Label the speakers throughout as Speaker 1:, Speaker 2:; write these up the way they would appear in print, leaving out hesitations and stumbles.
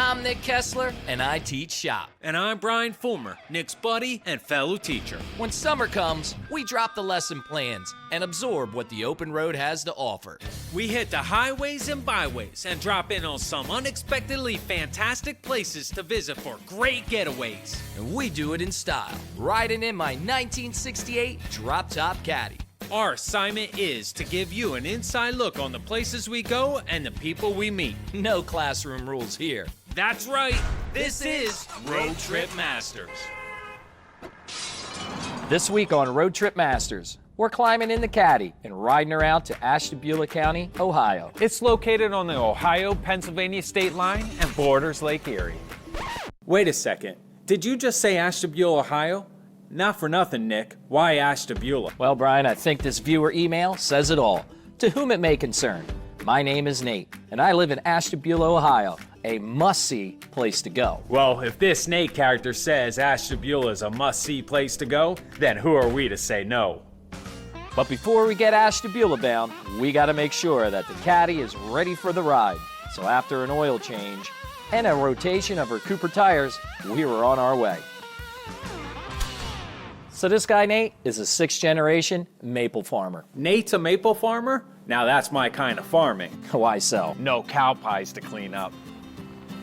Speaker 1: I'm Nick Kessler, and I teach shop.
Speaker 2: And I'm Brian Fulmer, Nick's buddy and fellow teacher.
Speaker 1: When summer comes, we drop the lesson plans and absorb what the open road has to offer.
Speaker 2: We hit the highways and byways and drop in on some unexpectedly fantastic places to visit for great getaways.
Speaker 1: And we do it in style, riding in my 1968 drop-top caddy.
Speaker 2: Our assignment is to give you an inside look on the places we go and the people we meet.
Speaker 1: No classroom rules here.
Speaker 2: That's right, this is Road Trip Masters.
Speaker 1: This week on Road Trip Masters, we're climbing in the caddy and riding around to Ashtabula County, Ohio.
Speaker 3: It's located on the Ohio-Pennsylvania state line and borders Lake Erie.
Speaker 4: Wait a second. Did you just say Ashtabula, Ohio? Not for nothing, Nick. Why Ashtabula?
Speaker 1: Well, Brian, I think this viewer email says it all. To whom it may concern, my name is Nate, and I live in Ashtabula, Ohio, a must-see place to go.
Speaker 4: Well, if this Nate character says Ashtabula is a must-see place to go, then who are we to say no?
Speaker 1: But before we get Ashtabula bound, we gotta make sure that the caddy is ready for the ride. So after an oil change and a rotation of her Cooper tires, we were on our way. So this guy, Nate, is a 6th generation maple farmer.
Speaker 4: Nate's a maple farmer? Now that's my kind of farming.
Speaker 1: Why so?
Speaker 3: No cow pies to clean up.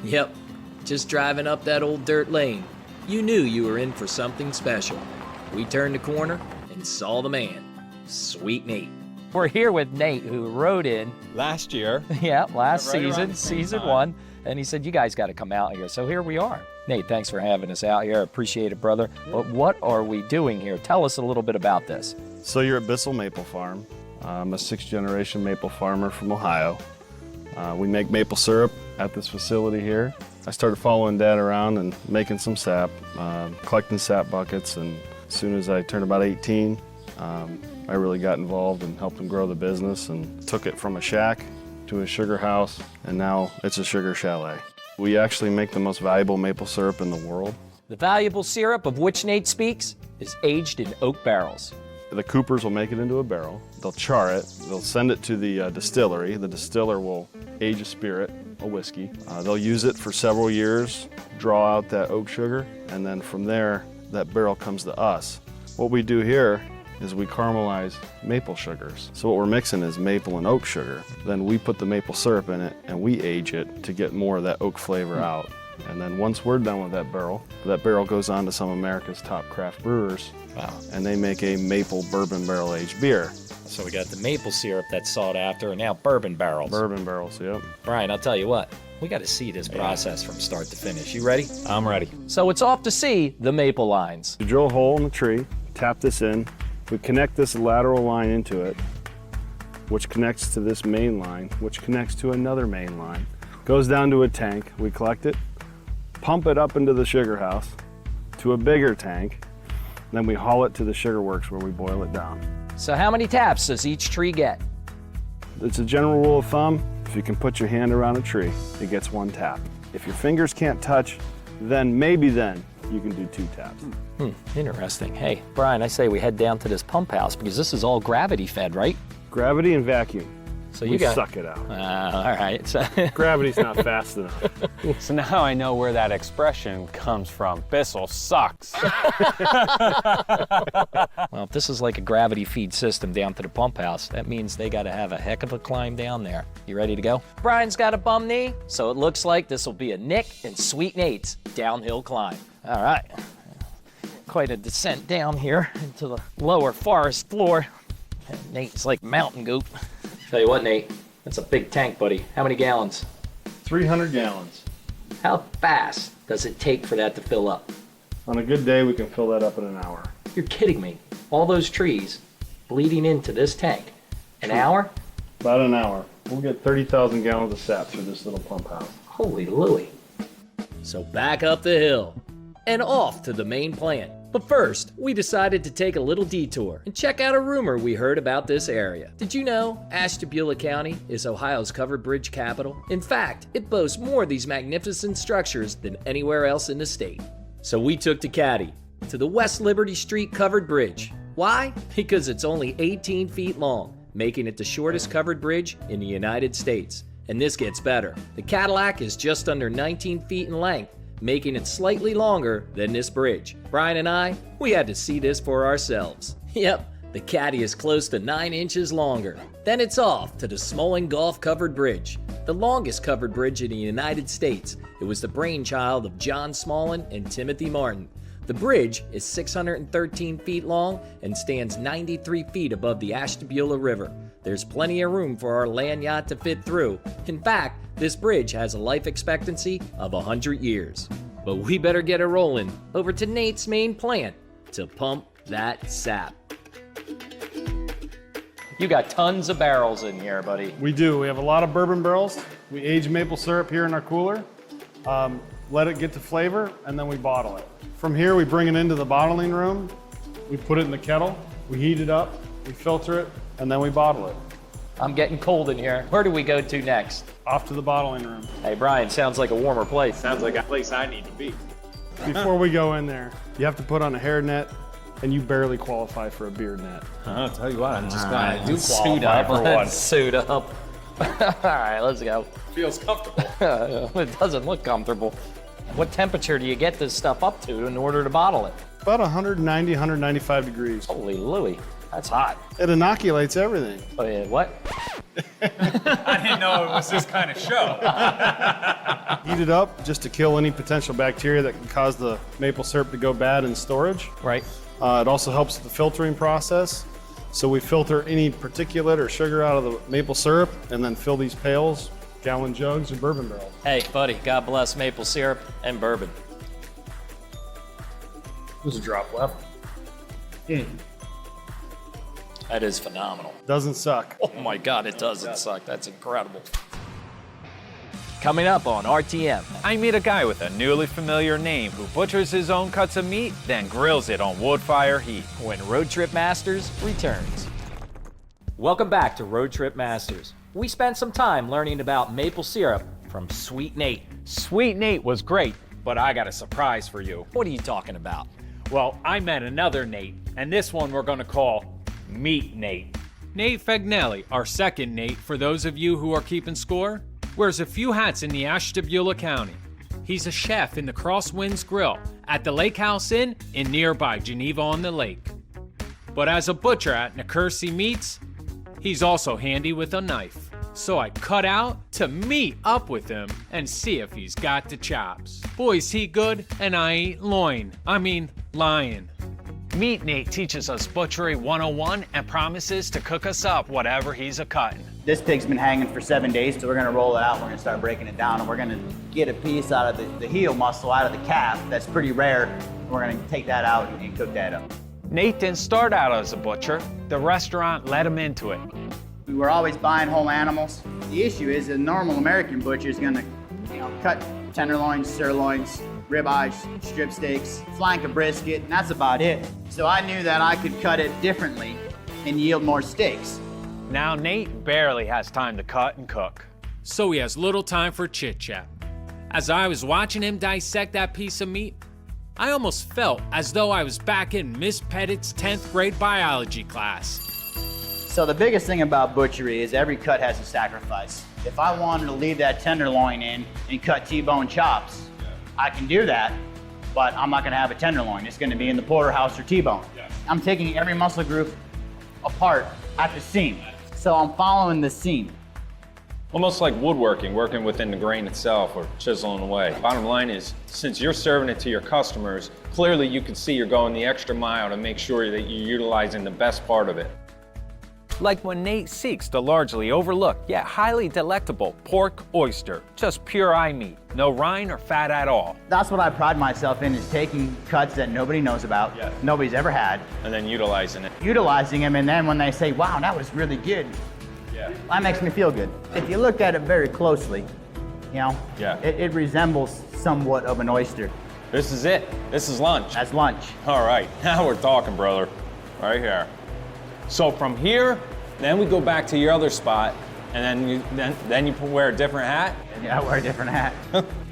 Speaker 1: Yep, just driving up that old dirt lane, you knew you were in for something special. We turned the corner and saw the man, Sweet Nate. We're here with Nate, who rode in
Speaker 3: Last year.
Speaker 1: last
Speaker 3: Right
Speaker 1: season,
Speaker 3: around the same
Speaker 1: season
Speaker 3: time.
Speaker 1: 1, and he said, you guys got to come out here. So here we are. Nate, thanks for having us out here. Appreciate it, brother. But what are we doing here? Tell us a little bit about this.
Speaker 5: So you're at Bissell Maple Farm. I'm a 6th generation maple farmer from Ohio. We make maple syrup at this facility here. I started following Dad around and making some sap, collecting sap buckets, and as soon as I turned about 18, I really got involved and helped him grow the business and took it from a shack to a sugar house, and now it's a sugar chalet. We actually make the most valuable maple syrup in the world.
Speaker 1: The valuable syrup of which Nate speaks is aged in oak barrels.
Speaker 5: The coopers will make it into a barrel. They'll char it. They'll send it to the distillery. The distiller will age a spirit, a whiskey. They'll use it for several years, draw out that oak sugar, and then from there, that barrel comes to us. What we do here is we caramelize maple sugars. So what we're mixing is maple and oak sugar. Then we put the maple syrup in it and we age it to get more of that oak flavor out. And then once we're done with that barrel goes on to some of America's top craft brewers.
Speaker 1: Wow.
Speaker 5: And they make a maple bourbon barrel aged beer.
Speaker 1: So we got the maple syrup that's sought after, and now bourbon barrels.
Speaker 5: Bourbon barrels, yep.
Speaker 1: Brian, I'll tell you what, we got to see this process from start to finish. You ready?
Speaker 3: I'm ready.
Speaker 1: So it's off to see the maple lines.
Speaker 5: You drill a hole in the tree, tap this in. We connect this lateral line into it, which connects to this main line, which connects to another main line. Goes down to a tank, we collect it, pump it up into the sugar house to a bigger tank, then we haul it to the sugar works where we boil it down.
Speaker 1: So how many taps does each tree get?
Speaker 5: It's a general rule of thumb, if you can put your hand around a tree, it gets 1 tap. If your fingers can't touch, then maybe then you can do 2 taps.
Speaker 1: Interesting. Hey, Brian, I say we head down to this pump house because this is all gravity fed, right?
Speaker 5: Gravity and vacuum.
Speaker 1: So
Speaker 5: We
Speaker 1: you got
Speaker 5: suck it out.
Speaker 1: all right. So
Speaker 5: Gravity's not fast enough.
Speaker 3: So now I know where that expression comes from. Bissell sucks.
Speaker 1: well, if this is like a gravity feed system down to the pump house, that means they got to have a heck of a climb down there. You ready to go? Brian's got a bum knee, so it looks like this will be a Nick and Sweet Nate's downhill climb. All right. Quite a descent down here into the lower forest floor. And Nate's like mountain goat. Tell you what, Nate, that's a big tank, buddy. How many gallons?
Speaker 5: 300 gallons.
Speaker 1: How fast does it take for that to fill up?
Speaker 5: On a good day, we can fill that up in an hour.
Speaker 1: You're kidding me. All those trees bleeding into this tank. An hour?
Speaker 5: About an hour. We'll get 30,000 gallons of sap through this little pump house.
Speaker 1: Holy Louie. So back up the hill and off to the main plant. But first, we decided to take a little detour and check out a rumor we heard about this area. Did you know Ashtabula County is Ohio's covered bridge capital? In fact, it boasts more of these magnificent structures than anywhere else in the state. So we took the caddy to the West Liberty Street covered bridge. Why? Because it's only 18 feet long, making it the shortest covered bridge in the United States. And this gets better. The Cadillac is just under 19 feet in length, making it slightly longer than this bridge. Brian and I, we had to see this for ourselves. Yep, the Caddy is close to 9 inches longer. Then it's off to the Smolin Gulf Covered Bridge, the longest covered bridge in the United States. It was the brainchild of John Smolin and Timothy Martin. The bridge is 613 feet long and stands 93 feet above the Ashtabula River. There's plenty of room for our land yacht to fit through. In fact, this bridge has a life expectancy of 100 years. But we better get it rolling over to Nate's main plant to pump that sap. You got tons of barrels in here, buddy.
Speaker 5: We do. We have a lot of bourbon barrels. We age maple syrup here in our cooler, let it get to flavor, and then we bottle it. From here, we bring it into the bottling room. We put it in the kettle. We heat it up. We filter it, and then we bottle it.
Speaker 1: I'm getting cold in here. Where do we go to next?
Speaker 5: Off to the bottling room.
Speaker 1: Hey, Brian, sounds like a warmer place.
Speaker 4: Sounds like a place I need to be.
Speaker 5: Before we go in there, you have to put on a hairnet, and you barely qualify for a beard net.
Speaker 4: I'll tell you what, I'm just glad I do
Speaker 1: Suit
Speaker 4: qualify
Speaker 1: up.
Speaker 4: for one.
Speaker 1: Let's suit up. All right, let's go.
Speaker 4: Feels comfortable.
Speaker 1: It doesn't look comfortable. What temperature do you get this stuff up to in order to bottle it?
Speaker 5: About 190, 195 degrees.
Speaker 1: Holy Louie, that's hot.
Speaker 5: It inoculates everything.
Speaker 1: Oh, yeah, what?
Speaker 4: I didn't know it was this kind of show.
Speaker 5: Heat it up just to kill any potential bacteria that can cause the maple syrup to go bad in storage.
Speaker 1: Right.
Speaker 5: It also helps with the filtering process. So we filter any particulate or sugar out of the maple syrup and then fill these pails, gallon jugs, or bourbon barrels.
Speaker 1: Hey, buddy, God bless maple syrup and bourbon.
Speaker 5: There's a drop left.
Speaker 1: That is phenomenal.
Speaker 5: Doesn't suck.
Speaker 1: Oh my God, it doesn't suck. That's incredible. Coming up on RTM.
Speaker 3: I meet a guy with a newly familiar name who butchers his own cuts of meat, then grills it on wood fire heat.
Speaker 1: When Road Trip Masters returns. Welcome back to Road Trip Masters. We spent some time learning about maple syrup from Sweet Nate.
Speaker 3: Sweet Nate was great, but I got a surprise for you.
Speaker 1: What are you talking about?
Speaker 3: Well, I met another Nate, and this one we're gonna call Meat Nate.
Speaker 2: Nate Fagnelli, our second Nate for those of you who are keeping score, wears a few hats in the Ashtabula County. He's a chef in the Crosswinds Grill at the Lake House Inn in nearby Geneva on the Lake. But as a butcher at NaKyrsie Meats, he's also handy with a knife. So I cut out to meet up with him and see if he's got the chops. Boy, is he good, and I ain't lying.
Speaker 3: Meat Nate teaches us Butchery 101 and promises to cook us up whatever he's a-cutting.
Speaker 6: This pig's been hanging for 7 days, so we're gonna roll it out. We're gonna start breaking it down, and we're gonna get a piece out of the heel muscle out of the calf. That's pretty rare. We're gonna take that out and cook that up.
Speaker 3: Nate didn't start out as a butcher. The restaurant led him into it.
Speaker 6: We were always buying whole animals. The issue is a normal American butcher is gonna, cut tenderloins, sirloins, ribeyes, strip steaks, flank a brisket, and that's about it. So I knew that I could cut it differently and yield more steaks.
Speaker 3: Now Nate barely has time to cut and cook.
Speaker 2: So he has little time for chit-chat. As I was watching him dissect that piece of meat, I almost felt as though I was back in Miss Pettit's 10th grade biology class.
Speaker 6: So the biggest thing about butchery is every cut has a sacrifice. If I wanted to leave that tenderloin in and cut T-bone chops, I can do that, but I'm not gonna have a tenderloin. It's gonna be in the porterhouse or T-bone. I'm taking every muscle group apart at the seam. So I'm following the seam.
Speaker 7: Almost like woodworking, working within the grain itself or chiseling away. Bottom line is, since you're serving it to your customers, clearly you can see you're going the extra mile to make sure that you're utilizing the best part of it.
Speaker 3: Like when Nate seeks the largely overlooked yet highly delectable pork oyster, just pure eye meat, no rind or fat at all.
Speaker 6: That's what I pride myself in, is taking cuts that nobody knows about, nobody's ever had,
Speaker 7: And then utilizing it.
Speaker 6: utilizing them, and then when they say, wow, that was really good, that makes me feel good. If you look at it very closely, it resembles somewhat of an oyster.
Speaker 7: This is it. This is lunch.
Speaker 6: That's lunch.
Speaker 7: All right, now we're talking, brother. Right here. So from here, then we go back to your other spot, and then you wear a different hat?
Speaker 6: Yeah, I wear a different hat,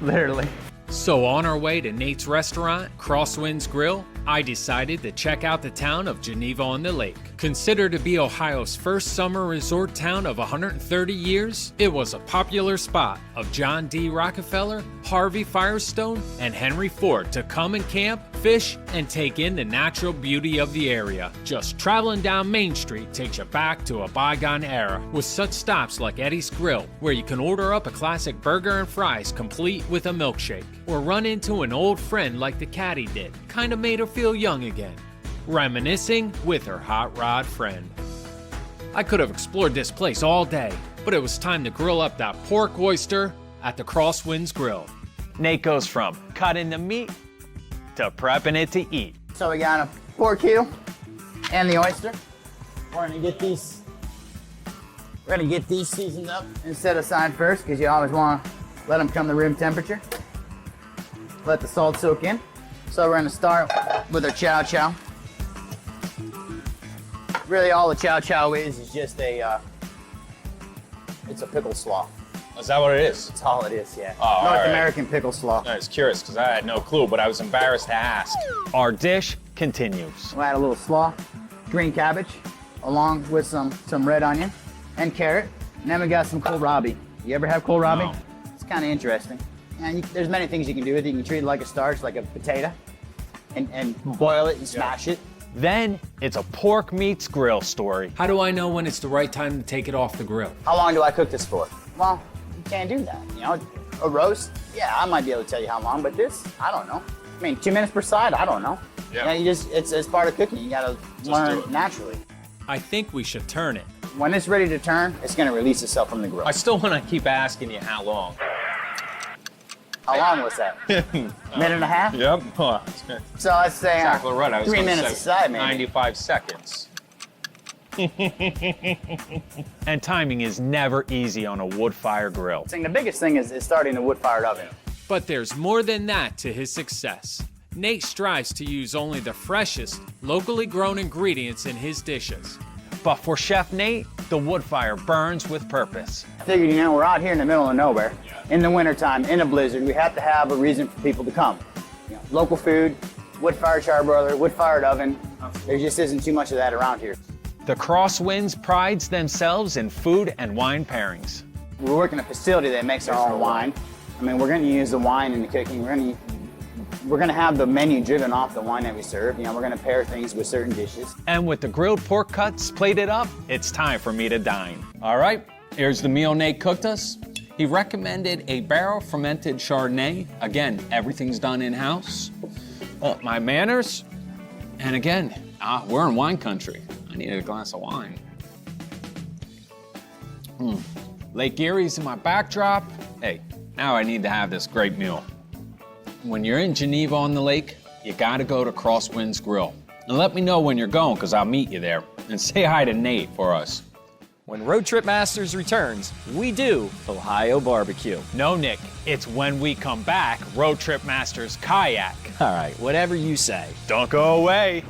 Speaker 6: literally.
Speaker 2: So on our way to Nate's restaurant, Crosswinds Grill, I decided to check out the town of Geneva on the Lake. Considered to be Ohio's first summer resort town of 130 years, it was a popular spot of John D. Rockefeller, Harvey Firestone, and Henry Ford to come and camp, fish, and take in the natural beauty of the area. Just traveling down Main Street takes you back to a bygone era, with such stops like Eddie's Grill, where you can order up a classic burger and fries complete with a milkshake, or run into an old friend like the caddy did, kinda made her feel young again, reminiscing with her hot rod friend. I could have explored this place all day, but it was time to grill up that pork oyster at the Crosswinds Grill.
Speaker 3: Nate goes from cutting the meat to prepping it to eat.
Speaker 6: So we got a pork heel and the oyster. We're gonna get these seasoned up and set aside first, because you always wanna let them come to room temperature. Let the salt soak in. So we're gonna start with our chow chow. Really, all the chow chow is just it's a pickle slaw.
Speaker 7: Is that what it is?
Speaker 6: That's all it is, yeah.
Speaker 7: Oh,
Speaker 6: North
Speaker 7: right.
Speaker 6: American pickle slaw.
Speaker 7: I was curious because I had no clue, but I was embarrassed to ask.
Speaker 3: Our dish continues.
Speaker 6: We'll add a little slaw, green cabbage, along with some red onion and carrot. And then we got some kohlrabi. You ever have kohlrabi?
Speaker 7: No.
Speaker 6: It's kind of interesting. And there's many things you can do with it. You can treat it like a starch, like a potato, and boil it and smash it.
Speaker 3: Then it's a pork meets grill story.
Speaker 2: How do I know when it's the right time to take it off the grill?
Speaker 6: How long do I cook this for? Well, you can't do that. You know, a roast, yeah, I might be able to tell you how long, but this, I don't know. I mean, 2 minutes per side, I don't know.
Speaker 7: Yeah.
Speaker 6: You know, it's part of cooking. You gotta learn naturally.
Speaker 2: I think we should turn it.
Speaker 6: When it's ready to turn, it's gonna release itself from the grill.
Speaker 7: I still want to keep asking you how long.
Speaker 6: How long was that? Minute and a half?
Speaker 7: Yep.
Speaker 6: So I'd say
Speaker 7: Exactly right. I was
Speaker 6: 3
Speaker 7: gonna
Speaker 6: minutes
Speaker 7: say
Speaker 6: aside, maybe.
Speaker 7: 95 seconds.
Speaker 3: And timing is never easy on a wood fire grill.
Speaker 6: The biggest thing is starting the wood-fired oven.
Speaker 2: But there's more than that to his success. Nate strives to use only the freshest, locally grown ingredients in his dishes.
Speaker 3: But for Chef Nate, the wood fire burns with purpose.
Speaker 6: I figured, you know, we're out here in the middle of nowhere. In the wintertime, in a blizzard, we have to have a reason for people to come. You know, local food, wood-fired charbroiler, wood-fired oven. There just isn't too much of that around here.
Speaker 3: The Crosswinds prides themselves in food and wine pairings.
Speaker 6: We work in a facility that makes our own wine. I mean, we're going to use the wine in the cooking. We're going to have the menu driven off the wine that we serve. You know, we're going to pair things with certain dishes.
Speaker 3: And with the grilled pork cuts plated up, it's time for me to dine.
Speaker 7: All right, here's the meal Nate cooked us. He recommended a barrel fermented Chardonnay. Again, everything's done in-house. My manners. And again, we're in wine country. I needed a glass of wine. Lake Erie's in my backdrop. Hey, now I need to have this great meal. When you're in Geneva on the lake, you gotta go to Crosswinds Grill. And let me know when you're going, because I'll meet you there. And say hi to Nate for us.
Speaker 1: When Road Trip Masters returns, we do Ohio barbecue.
Speaker 3: No, Nick, it's when we come back, Road Trip Masters kayak.
Speaker 1: All right, whatever you say.
Speaker 3: Don't go away.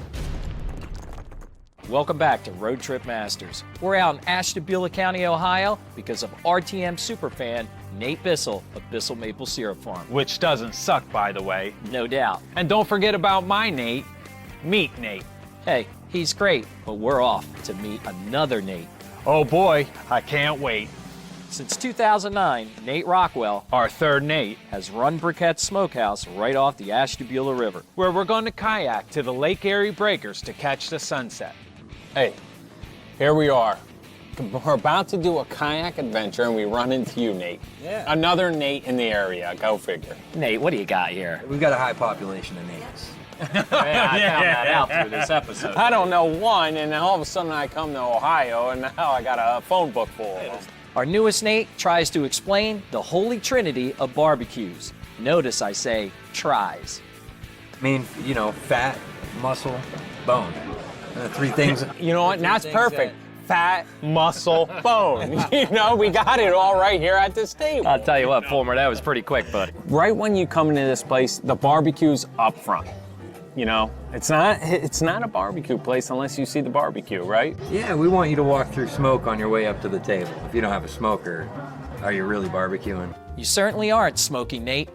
Speaker 1: Welcome back to Road Trip Masters. We're out in Ashtabula County, Ohio, because of RTM superfan Nate Bissell of Bissell Maple Syrup Farm.
Speaker 3: Which doesn't suck, by the way.
Speaker 1: No doubt.
Speaker 3: And don't forget about my Nate. Meet Nate.
Speaker 1: Hey, he's great, but we're off to meet another Nate.
Speaker 3: Oh boy, I can't wait.
Speaker 1: Since 2009, Nate Rockwell
Speaker 3: Our third Nate,
Speaker 1: has run Briquettes Smokehouse right off the Ashtabula River.
Speaker 3: where we're going to kayak to the Lake Erie breakers to catch the sunset.
Speaker 7: Hey, here we are. We're about to do a kayak adventure and we run into you, Nate.
Speaker 8: Yeah.
Speaker 7: Another Nate in the area, go figure.
Speaker 1: Nate, what do you got here?
Speaker 8: We've got a high population of Nates.
Speaker 1: I found that out through this episode.
Speaker 7: I don't know one, and then all of a sudden I come to Ohio and now I got a phone book full of them.
Speaker 1: Our newest Nate tries to explain the holy trinity of barbecues. Notice I say tries.
Speaker 8: I mean, you know, fat, muscle, bone. Three things.
Speaker 7: You know what?
Speaker 8: three
Speaker 7: That's
Speaker 8: things
Speaker 7: perfect. Fat, muscle, bone. You know, we got it all right here at this table.
Speaker 1: I'll tell you what, Fulmer, that was pretty quick, buddy.
Speaker 7: Right when you come into this place, the barbecue's up front. You know, it's not a barbecue place unless you see the barbecue, right?
Speaker 8: Yeah, we want you to walk through smoke on your way up to the table. If you don't have a smoker, are you really barbecuing?
Speaker 1: You certainly aren't smoking, Nate.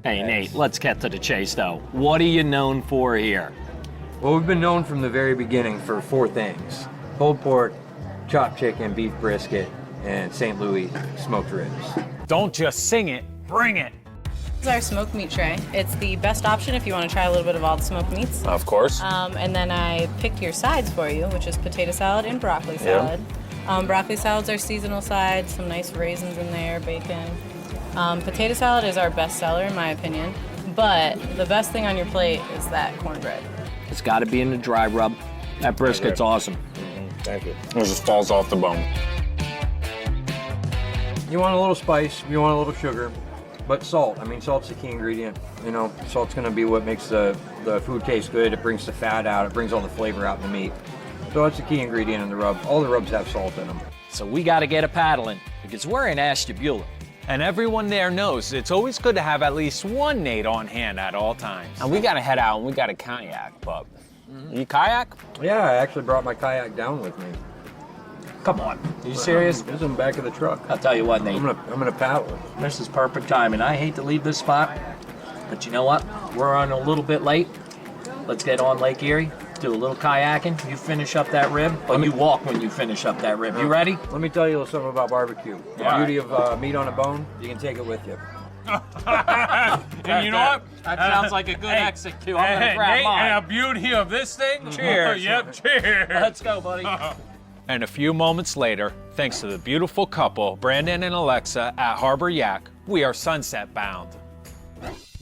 Speaker 1: Hey, Nate, let's get to the chase, though. What are you known for here?
Speaker 8: Well, we've been known from the very beginning for 4 things: pulled pork, chopped chicken, beef brisket, and St. Louis smoked ribs.
Speaker 2: Don't just sing it, bring it.
Speaker 9: This is our smoked meat tray. It's the best option if you want to try a little bit of all the smoked meats.
Speaker 7: Of course.
Speaker 9: And then I picked your sides for you, which is potato salad and broccoli salad. Broccoli salad's our seasonal side, some nice raisins in there, bacon. Potato salad is our best seller in my opinion, but the best thing on your plate is that cornbread.
Speaker 1: It's got to be in the dry rub. That brisket's awesome.
Speaker 7: Thank you. It just falls off the bone.
Speaker 8: You want a little spice, you want a little sugar, but salt. I mean, salt's the key ingredient. You know, salt's gonna be what makes the food taste good. It brings the fat out, it brings all the flavor out in the meat. So that's the key ingredient in the rub. All the rubs have salt in them.
Speaker 1: So we got to get a paddling because we're in Ashtabula.
Speaker 2: And everyone there knows it's always good to have at least one Nate on hand at all times.
Speaker 7: And we gotta head out and we got a kayak, bub. You kayak?
Speaker 8: Yeah, I actually brought my kayak down with me.
Speaker 1: Come on. Are you serious?
Speaker 8: It's in the back of the truck.
Speaker 1: I'll tell you what, Nate.
Speaker 8: I'm gonna paddle.
Speaker 1: This is perfect timing. I hate to leave this spot, but you know what? We're on a little bit late. Let's get on Lake Erie, do a little kayaking. You finish up that rib, or you walk when you finish up that rib. You ready?
Speaker 8: Let me tell you something about barbecue. The beauty of meat on a bone, you can take it with you.
Speaker 2: And you know what?
Speaker 1: That sounds like a good execute. I'm gonna grab
Speaker 2: Nate,
Speaker 1: mine.
Speaker 2: and the beauty of this thing.
Speaker 1: Cheers.
Speaker 2: Yep, cheers.
Speaker 1: Let's go, buddy.
Speaker 2: And a few moments later, thanks to the beautiful couple, Brandon and Alexa at Harbor Yak, we are sunset bound.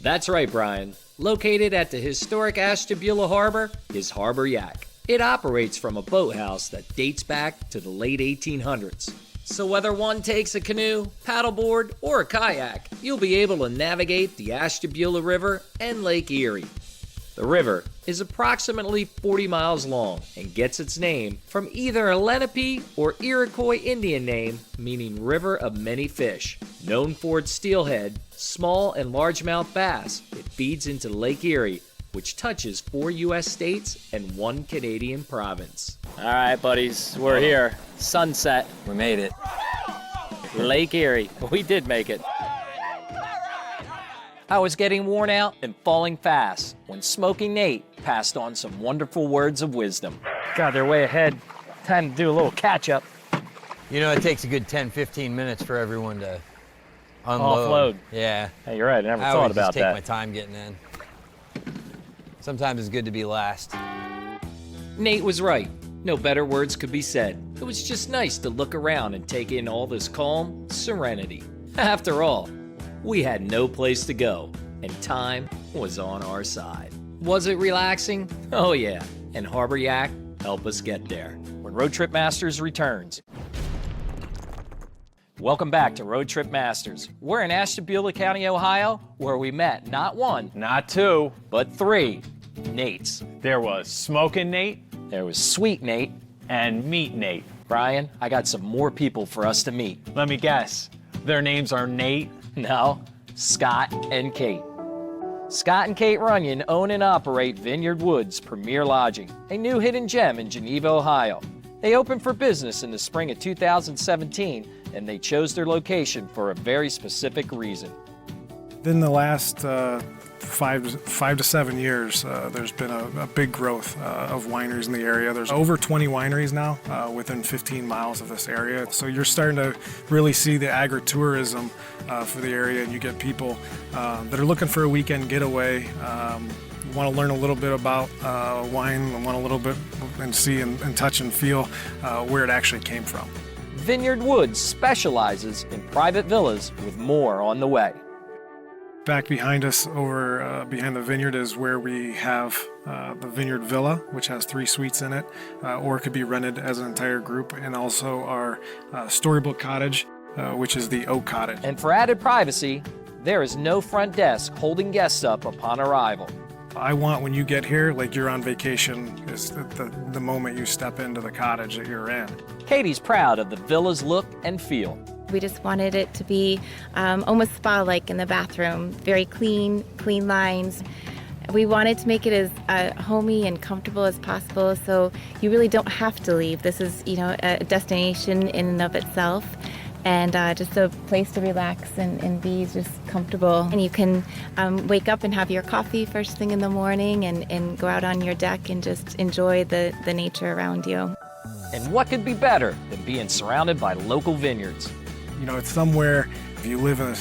Speaker 1: That's right, Brian. Located at the historic Ashtabula Harbor is Harbor Yak. It operates from a boathouse that dates back to the late 1800s. So whether one takes a canoe, paddleboard, or a kayak, you'll be able to navigate the Ashtabula River and Lake Erie. The river is approximately 40 miles long and gets its name from either a Lenape or Iroquois Indian name meaning river of many fish. Known for its steelhead, small and largemouth bass, it feeds into Lake Erie, which touches 4 U.S. states and 1 Canadian province. All right, buddies, we're here. Sunset.
Speaker 8: We made it.
Speaker 1: Lake Erie. We did make it. I was getting worn out and falling fast when Smoking Nate passed on some wonderful words of wisdom. God, they're way ahead. Time to do a little catch-up.
Speaker 8: You know, it takes a good 10-15 minutes for everyone to unload.
Speaker 1: Offload.
Speaker 8: Yeah.
Speaker 1: Hey, you're right. I never
Speaker 8: I
Speaker 1: thought
Speaker 8: always
Speaker 1: about
Speaker 8: just take
Speaker 1: that.
Speaker 8: my time getting in. Sometimes it's good to be last.
Speaker 1: Nate was right. No better words could be said. It was just nice to look around and take in all this calm serenity. After all, we had no place to go, and time was on our side. Was it relaxing? Oh yeah, and Harbor Yak helped us get there. When Road Trip Masters returns. Welcome back to Road Trip Masters. We're in Ashtabula County, Ohio, where we met not 1,
Speaker 2: Not 2.
Speaker 1: but 3 Nates.
Speaker 2: There was Smoking Nate
Speaker 1: There was Sweet Nate.
Speaker 2: and Meat Nate.
Speaker 1: Brian, I got some more people for us to meet.
Speaker 2: Let me guess. Their names are Nate.
Speaker 1: No, Scott and Kate. Scott and Kate Runyon own and operate Vineyard Woods Premier Lodging, a new hidden gem in Geneva, Ohio. They opened for business in the spring of 2017, and they chose their location for a very specific reason.
Speaker 10: In the last 5 to 7 years, there's been a big growth of wineries in the area. There's over 20 wineries now within 15 miles of this area. So you're starting to really see the agritourism for the area, and you get people that are looking for a weekend getaway, want to learn a little bit about wine, and want a little bit and see and touch and feel where it actually came from.
Speaker 1: Vineyard Woods specializes in private villas with more on the way.
Speaker 10: Back behind us, over behind the vineyard, is where we have the Vineyard Villa, which has 3 suites in it, or it could be rented as an entire group, and also our Storybook Cottage, which is the Oak Cottage.
Speaker 1: And for added privacy, there is no front desk holding guests up upon arrival.
Speaker 10: I want when you get here, like you're on vacation, is the moment you step into the cottage that you're in.
Speaker 1: Katie's proud of the villa's look and feel.
Speaker 11: We just wanted it to be almost spa-like in the bathroom, very clean lines. We wanted to make it as homey and comfortable as possible, so you really don't have to leave. This is, a destination in and of itself. and just a place to relax and be just comfortable. And you can wake up and have your coffee first thing in the morning and go out on your deck and just enjoy the nature around you.
Speaker 1: And what could be better than being surrounded by local vineyards?
Speaker 10: You know, it's somewhere, if you live in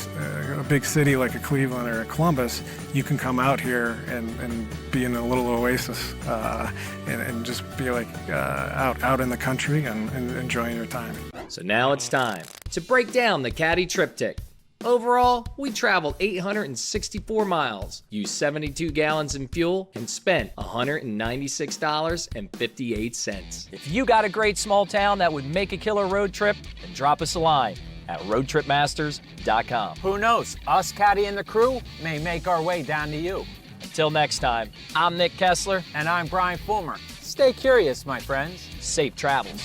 Speaker 10: a big city like a Cleveland or a Columbus, you can come out here and be in a little oasis and just be like out in the country and enjoying your time.
Speaker 1: So now it's time to break down the Caddy triptych. Overall, we traveled 864 miles, used 72 gallons in fuel, and spent $196.58. If you got a great small town that would make a killer road trip, then drop us a line at roadtripmasters.com.
Speaker 3: Who knows? Us, Caddy, and the crew may make our way down to you.
Speaker 1: Until next time, I'm Nick Kessler.
Speaker 3: And I'm Brian Fulmer. Stay curious, my friends.
Speaker 1: Safe travels.